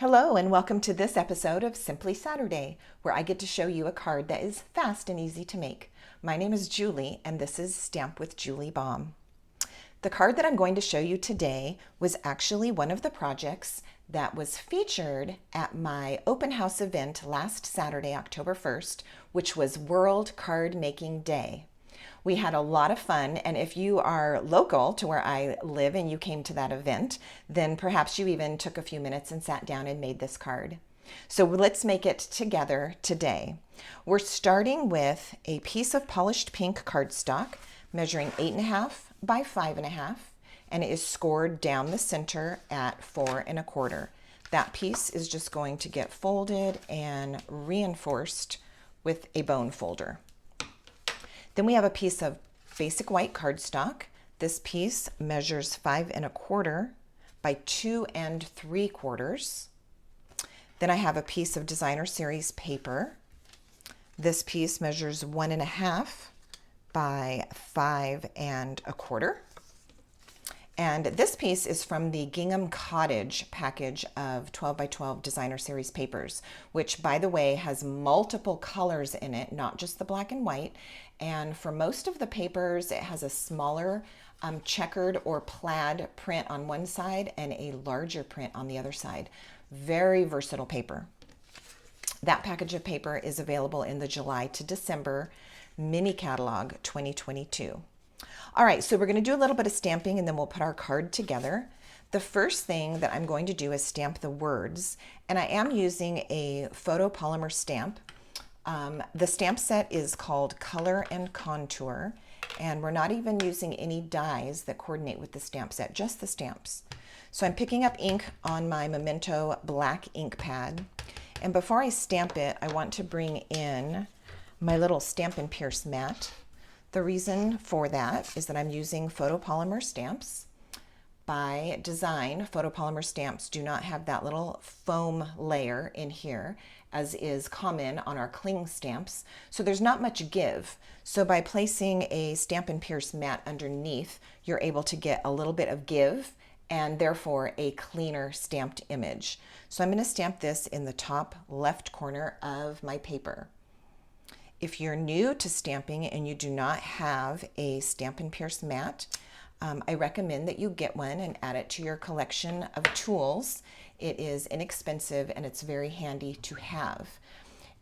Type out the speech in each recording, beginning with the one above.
Hello and welcome to this episode of Simply Saturday, where I get to show you a card that is fast and easy to make. My name is Julie and this is Stamp with Julie Baum. The card that I'm going to show you today was actually one of the projects that was featured at my open house event last Saturday, October 1st, which was World Card Making Day. We had a lot of fun, and if you are local to where I live and you came to that event, then perhaps you even took a few minutes and sat down and made this card. So let's make it together today. We're starting with a piece of polished pink cardstock measuring 8.5 by 5.5, and it is scored down the center at 4 1/4. That piece is just going to get folded and reinforced with a bone folder. Then we have a piece of basic white cardstock. This piece measures 5 1/4 by 2 3/4. Then I have a piece of designer series paper. This piece measures 1.5 by 5 1/4. And this piece is from the Gingham Cottage package of 12 by 12 designer series papers, which by the way has multiple colors in it, not just the black and white. And for most of the papers, it has a smaller checkered or plaid print on one side and a larger print on the other side. Very versatile paper. That package of paper is available in the July to December mini catalog 2022. All right, so we're going to do a little bit of stamping and then we'll put our card together. The first thing that I'm going to do is stamp the words, and I am using a photopolymer stamp. The stamp set is called Color and Contour, and we're not even using any dies that coordinate with the stamp set, just the stamps. So I'm picking up ink on my Memento black ink pad, and before I stamp it, I want to bring in my little Stampin' Pierce mat. The reason for that is that I'm using photopolymer stamps. By design, photopolymer stamps do not have that little foam layer in here, as is common on our cling stamps, so there's not much give. So by placing a Stampin' Pierce mat underneath, you're able to get a little bit of give and therefore a cleaner stamped image. So I'm going to stamp this in the top left corner of my paper. If you're new to stamping and you do not have a Stampin' Pierce mat, I recommend that you get one and add it to your collection of tools. It is inexpensive and it's very handy to have.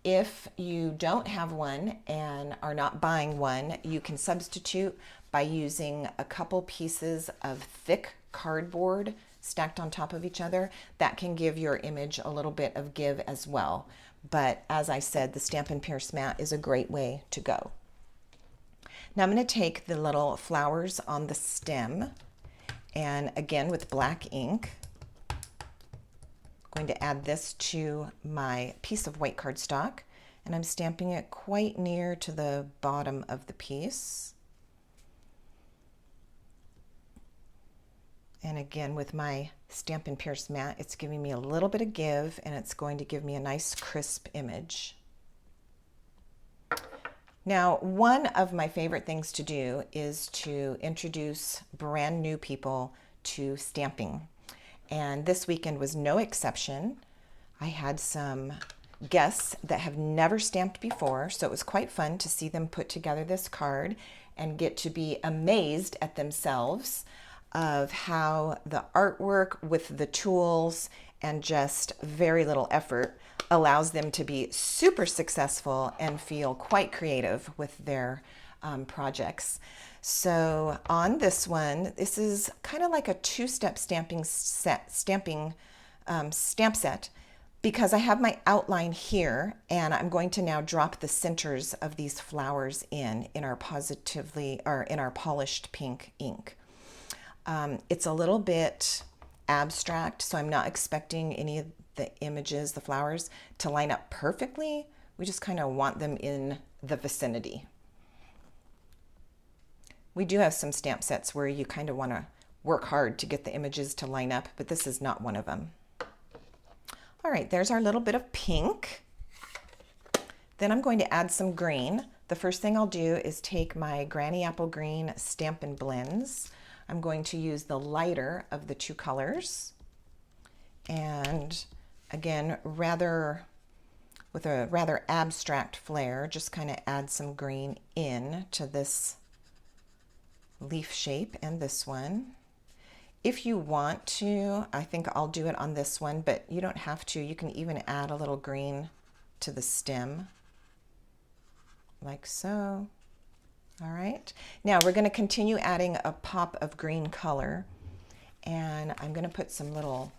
If you don't have one and are not buying one, you can substitute by using a couple pieces of thick cardboard stacked on top of each other. That can give your image a little bit of give as well. But as I said, the Stampin' Pierce mat is a great way to go. Now I'm going to take the little flowers on the stem, and again with black ink, I'm going to add this to my piece of white cardstock, and I'm stamping it quite near to the bottom of the piece. And again, with my Stampin' Pierce mat, it's giving me a little bit of give, and it's going to give me a nice crisp image. Now, one of my favorite things to do is to introduce brand new people to stamping. And this weekend was no exception. I had some guests that have never stamped before, so it was quite fun to see them put together this card and get to be amazed at themselves of how the artwork with the tools and just very little effort allows them to be super successful and feel quite creative with their projects. So on this one, this is kind of like a two-step stamp set, because I have my outline here and I'm going to now drop the centers of these flowers in our polished pink ink. It's a little bit abstract, so I'm not expecting any of the images, the flowers, to line up perfectly. We just kind of want them in the vicinity. We do have some stamp sets where you kind of want to work hard to get the images to line up, but this is not one of them. All right, there's our little bit of pink. Then I'm going to add some green. The first thing I'll do is take my Granny Apple Green Stampin' Blends. I'm going to use the lighter of the two colors and Again, with a rather abstract flair, just kind of add some green in to this leaf shape and this one. If you want to, I think I'll do it on this one, but you don't have to. You can even add a little green to the stem, like so. All right, now we're going to continue adding a pop of green color, and I'm going to put some little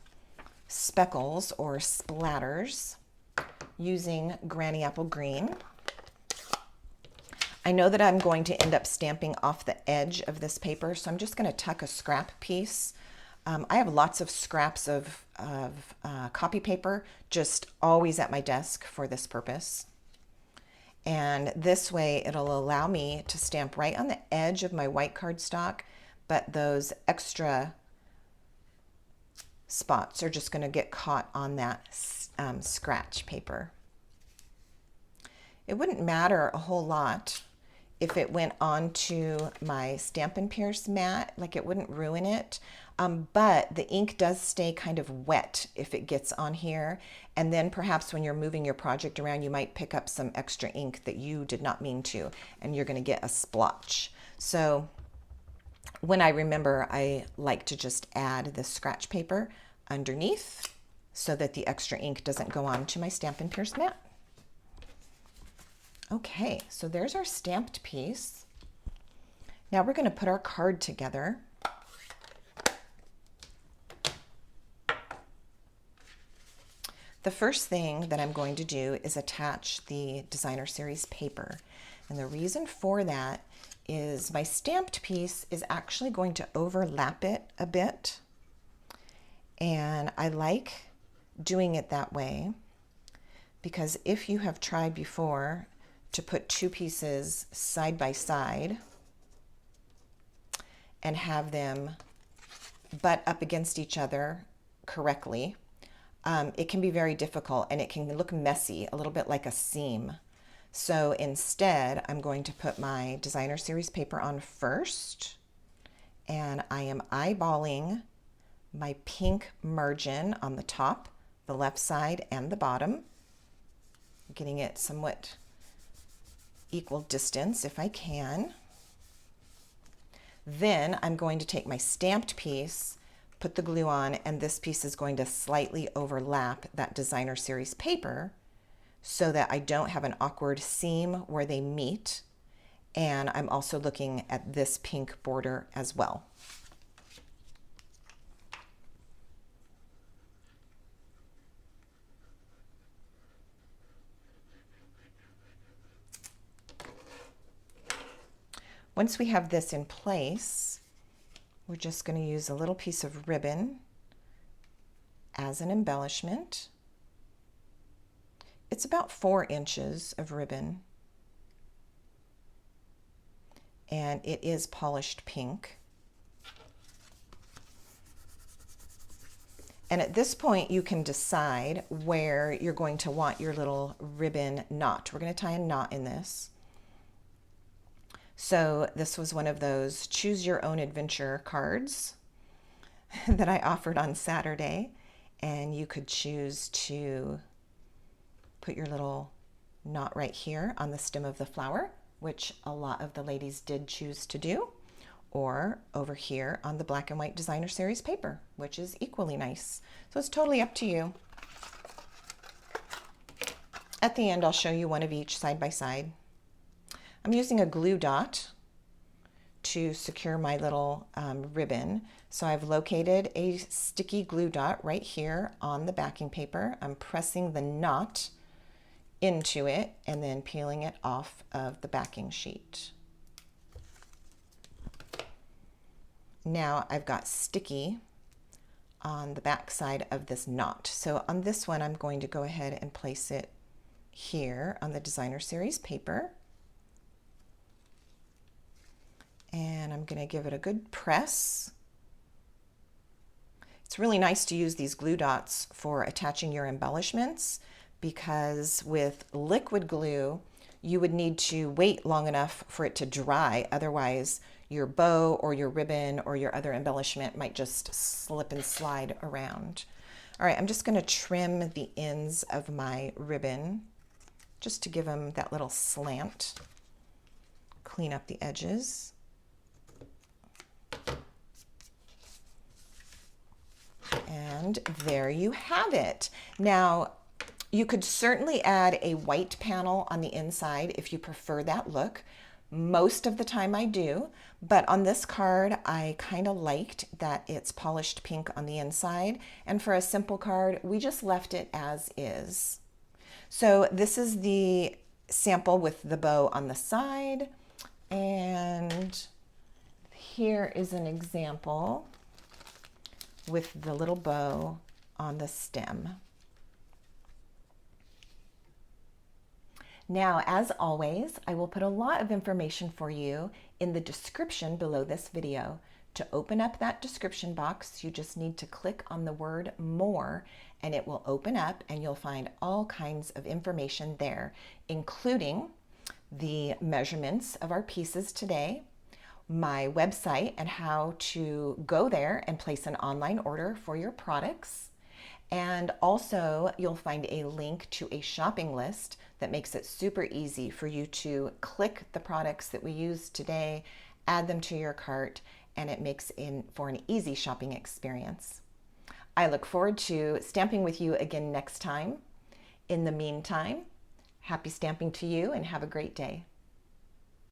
speckles or splatters using Granny Apple Green. I know that I'm going to end up stamping off the edge of this paper, so I'm just going to tuck a scrap piece. I have lots of scraps of copy paper just always at my desk for this purpose. And this way it'll allow me to stamp right on the edge of my white cardstock, but those extra spots are just going to get caught on that scratch paper. It wouldn't matter a whole lot if it went onto my Stampin' Pierce mat, like it wouldn't ruin it, but the ink does stay kind of wet if it gets on here, and then perhaps when you're moving your project around you might pick up some extra ink that you did not mean to, and you're going to get a splotch. So when I remember, I like to just add the scratch paper underneath so that the extra ink doesn't go on to my Stampin' Pierce mat. Okay, so there's our stamped piece. Now we're going to put our card together. The first thing that I'm going to do is attach the designer series paper. And the reason for that is my stamped piece is actually going to overlap it a bit. And I like doing it that way because if you have tried before to put two pieces side by side and have them butt up against each other correctly, it can be very difficult and it can look messy, a little bit like a seam. So instead, I'm going to put my designer series paper on first, and I am eyeballing my pink margin on the top, the left side, and the bottom, getting it somewhat equal distance if I can. Then I'm going to take my stamped piece, put the glue on, and this piece is going to slightly overlap that designer series paper so that I don't have an awkward seam where they meet. And I'm also looking at this pink border as well. Once we have this in place, we're just going to use a little piece of ribbon as an embellishment. It's about 4 inches of ribbon, and it is polished pink. And at this point, you can decide where you're going to want your little ribbon knot. We're going to tie a knot in this. So this was one of those choose your own adventure cards that I offered on Saturday, and you could choose to put your little knot right here on the stem of the flower, which a lot of the ladies did choose to do, or over here on the black and white designer series paper, which is equally nice. So it's totally up to you. At the end, I'll show you one of each side by side. I'm using a glue dot to secure my little ribbon. So I've located a sticky glue dot right here on the backing paper. I'm pressing the knot into it and then peeling it off of the backing sheet. Now I've got sticky on the back side of this knot. So on this one, I'm going to go ahead and place it here on the designer series paper. And I'm going to give it a good press. It's really nice to use these glue dots for attaching your embellishments, because with liquid glue, you would need to wait long enough for it to dry. Otherwise, your bow or your ribbon or your other embellishment might just slip and slide around. All right, I'm just going to trim the ends of my ribbon just to give them that little slant. Clean up the edges. And there you have it. Now, you could certainly add a white panel on the inside if you prefer that look. Most of the time I do, but on this card, I kind of liked that it's polished pink on the inside. And for a simple card, we just left it as is. So this is the sample with the bow on the side. And here is an example with the little bow on the stem. Now, as always, I will put a lot of information for you in the description below this video. To open up that description box, you just need to click on the word more and it will open up and you'll find all kinds of information there, including the measurements of our pieces today, my website and how to go there and place an online order for your products. And also you'll find a link to a shopping list that makes it super easy for you to click the products that we use today, add them to your cart, and it makes for an easy shopping experience. I look forward to stamping with you again next time. In the meantime, happy stamping to you and have a great day.